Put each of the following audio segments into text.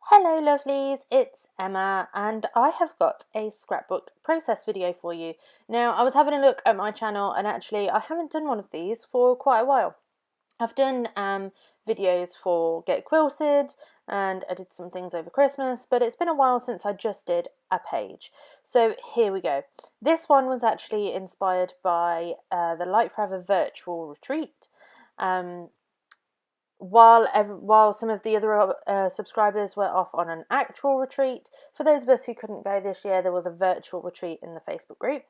Hello lovelies, it's Emma and I have got a scrapbook process video for you. Now I was having a look at my channel and actually I haven't done one of these for quite a while. I've done videos for Get Quilted and I did some things over Christmas, but it's been a while since I just did a page. So here we go. This one was actually inspired by the Light Forever virtual retreat. While some of the other subscribers were off on an actual retreat, for those of us who couldn't go this year, there was a virtual retreat in the Facebook group,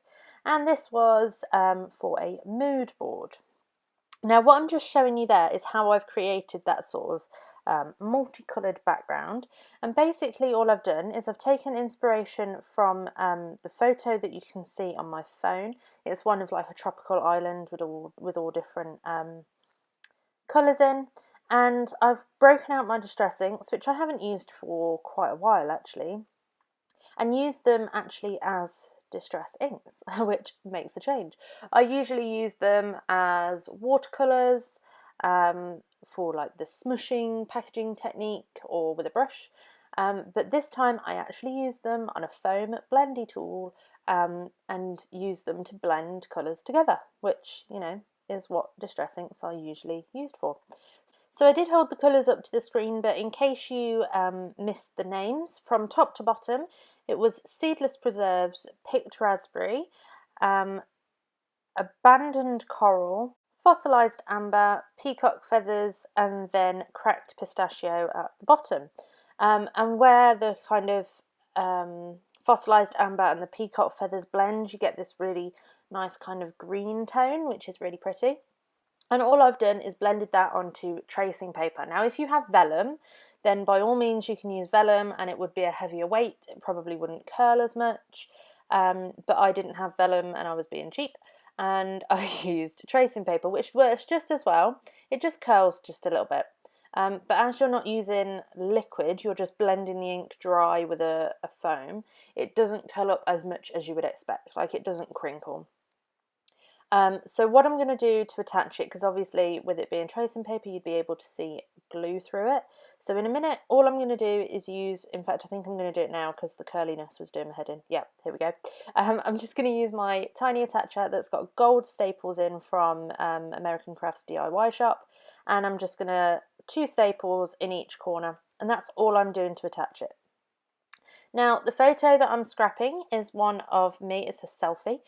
and this was for a mood board. Now what I'm just showing you there is how I've created that sort of multicoloured background, and basically all I've done is I've taken inspiration from the photo that you can see on my phone. It's one of like a tropical island with all different colours in. And I've broken out my distress inks, which I haven't used for quite a while actually, and used them actually as distress inks, which makes a change. I usually use them as watercolours for like the smushing packaging technique or with a brush, but this time I actually used them on a foam blendy tool and use them to blend colours together, which, you know, is what distress inks are usually used for. So I did hold the colours up to the screen, but in case you missed the names, from top to bottom, it was Seedless Preserves, Picked Raspberry, Abandoned Coral, Fossilized Amber, Peacock Feathers, and then Cracked Pistachio at the bottom. And where the kind of Fossilized Amber and the Peacock Feathers blend, you get this really nice kind of green tone, which is really pretty. And all I've done is blended that onto tracing paper. Now, if you have vellum, then by all means you can use vellum and it would be a heavier weight. It probably wouldn't curl as much, but I didn't have vellum and I was being cheap. And I used tracing paper, which works just as well. It just curls just a little bit. But as you're not using liquid, you're just blending the ink dry with a foam, it doesn't curl up as much as you would expect. Like, it doesn't crinkle. So what I'm going to do to attach it, because obviously with it being tracing paper you'd be able to see glue through it. So in a minute all I'm going to do is use, in fact I think I'm going to do it now because the curliness was doing my head in. Yeah, here we go. I'm just going to use my tiny attacher that's got gold staples in from American Crafts DIY shop, and I'm just going to 2 staples in each corner, and that's all I'm doing to attach it. Now the photo that I'm scrapping is one of me, it's a selfie,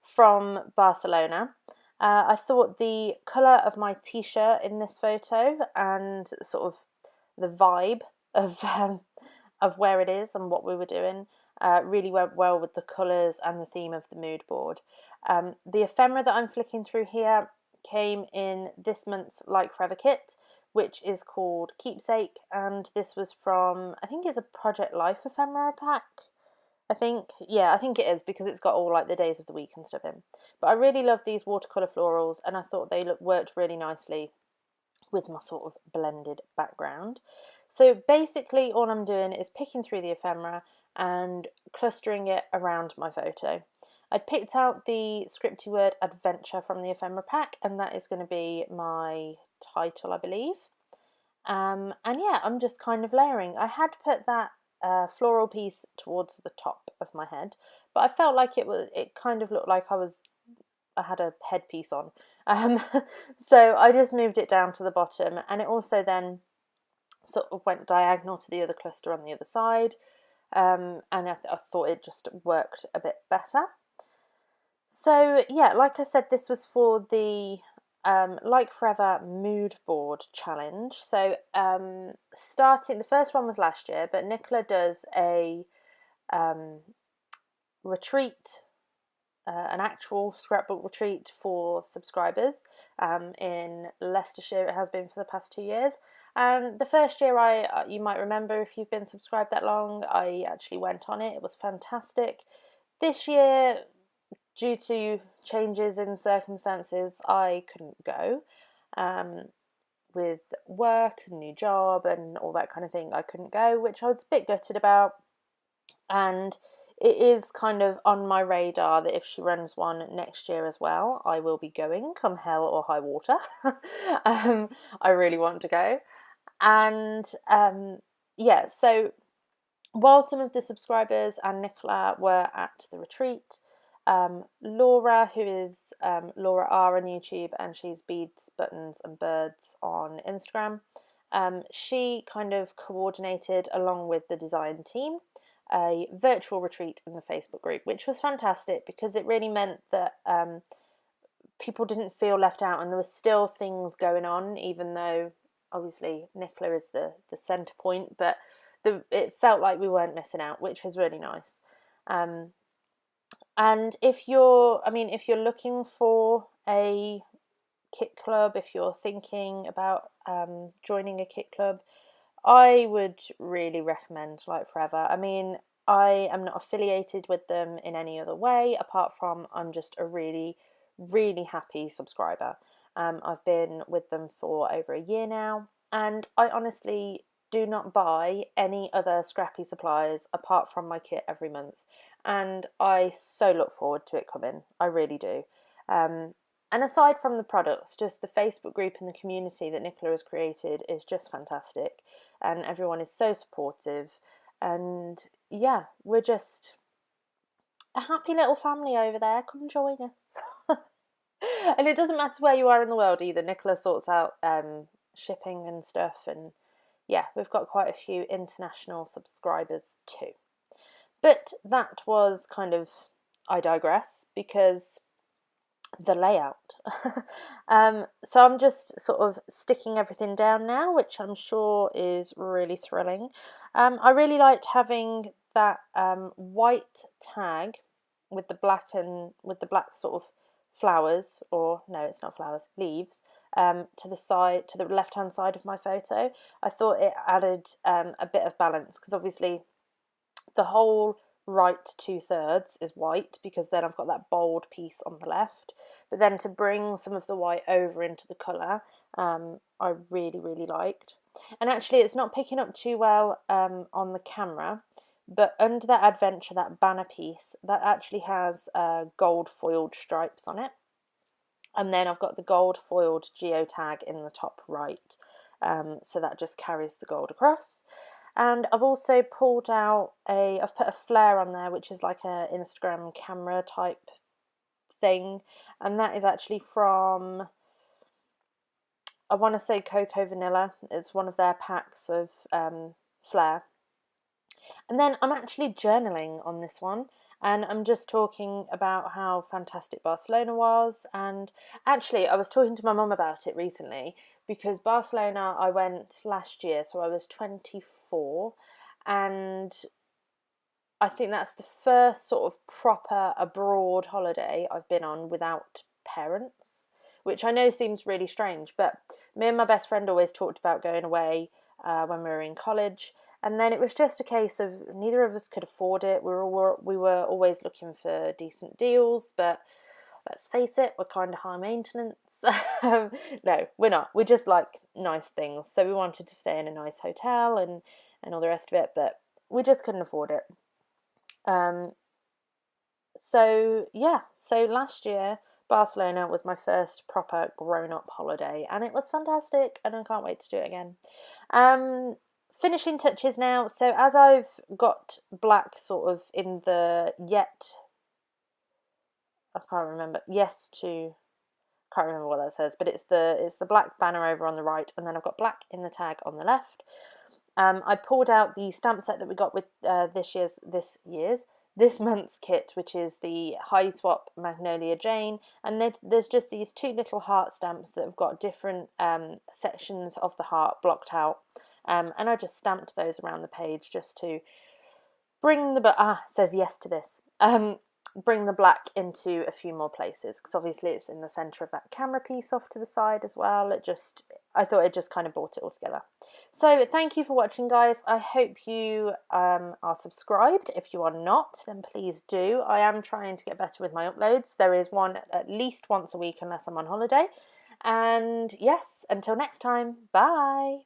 from Barcelona. I thought the colour of my t-shirt in this photo and sort of the vibe of where it is and what we were doing really went well with the colours and the theme of the mood board. The ephemera that I'm flicking through here came in this month's Like Forever kit, which is called Keepsake, and this was from, I think it's a Project Life ephemera pack. I think it is, because it's got all like the days of the week and stuff in. But I really love these watercolour florals, and I thought they worked really nicely with my sort of blended background. So basically all I'm doing is picking through the ephemera and clustering it around my photo. I picked out the scripty word adventure from the ephemera pack, and that is going to be my title, I believe. And yeah, I'm just kind of layering. I had put that floral piece towards the top of my head, but I felt like it kind of looked like I had a headpiece on. So I just moved it down to the bottom, and it also then sort of went diagonal to the other cluster on the other side, and I thought it just worked a bit better. So yeah, like I said, this was for the Like Forever mood board challenge. So the first one was last year, but Nicola does a retreat, an actual scrapbook retreat for subscribers in Leicestershire. It has been for the past 2 years. And the first year, you might remember if you've been subscribed that long, I actually went on it. It was fantastic. This year, due to changes in circumstances, I couldn't go. With work, a new job and all that kind of thing, I couldn't go, which I was a bit gutted about. And it is kind of on my radar that if she runs one next year as well, I will be going, come hell or high water. I really want to go. And yeah, so while some of the subscribers and Nicola were at the retreat, Laura, who is Laura R on YouTube, and she's Beads, Buttons and Birds on Instagram, she kind of coordinated, along with the design team, a virtual retreat in the Facebook group, which was fantastic because it really meant that people didn't feel left out, and there were still things going on, even though obviously Nicola is the centre point, but it felt like we weren't missing out, which was really nice. And if you're looking for a kit club, if you're thinking about joining a kit club, I would really recommend Light Forever. I mean, I am not affiliated with them in any other way, apart from I'm just a really, really happy subscriber. I've been with them for over a year now, and I honestly do not buy any other scrappy supplies apart from my kit every month, and I so look forward to it coming. I really do. And aside from the products, just the Facebook group and the community that Nicola has created is just fantastic, and everyone is so supportive, and yeah, we're just a happy little family over there. Come join us. And it doesn't matter where you are in the world either. Nicola sorts out shipping and stuff, and yeah, we've got quite a few international subscribers too. But that was kind of, I digress, because the layout. So I'm just sort of sticking everything down now, which I'm sure is really thrilling. I really liked having that white tag with the black sort of flowers, or no, it's not flowers, leaves, to the left hand side of my photo. I thought it added a bit of balance, because obviously the whole right 2/3 is white, because then I've got that bold piece on the left. But then to bring some of the white over into the colour, I really, really liked. And actually it's not picking up too well on the camera, but under that adventure, that banner piece, that actually has gold foiled stripes on it. And then I've got the gold foiled geotag in the top right, so that just carries the gold across. And I've also pulled out I've put a flare on there, which is like a Instagram camera type thing, and that is actually from, I want to say, Cocoa Vanilla. It's one of their packs of flare. And then I'm actually journaling on this one, and I'm just talking about how fantastic Barcelona was. And actually I was talking to my mum about it recently, because Barcelona I went last year, so I was 24, and I think that's the first sort of proper abroad holiday I've been on without parents, which I know seems really strange, but me and my best friend always talked about going away when we were in college, and then it was just a case of neither of us could afford it. We were always looking for decent deals, but let's face it, we're kind of high maintenance. No, we're not. We just like nice things, so we wanted to stay in a nice hotel and all the rest of it, but we just couldn't afford it. So yeah, so last year Barcelona was my first proper grown-up holiday, and it was fantastic, and I can't wait to do it again. Finishing touches now. So as I've got black sort of in the I can't remember, can't remember what that says, but it's the black banner over on the right, and then I've got black in the tag on the left. I pulled out the stamp set that we got with this month's kit, which is the Heidi Swap Magnolia Jane, and there's just these two little heart stamps that have got different sections of the heart blocked out, and I just stamped those around the page just to bring it says yes to this. Bring the black into a few more places, because obviously it's in the centre of that camera piece off to the side as well. I thought it just kind of brought it all together. So thank you for watching, guys. I hope you are subscribed. If you are not, then please do. I am trying to get better with my uploads. There is one at least once a week unless I'm on holiday. And yes, until next time, bye.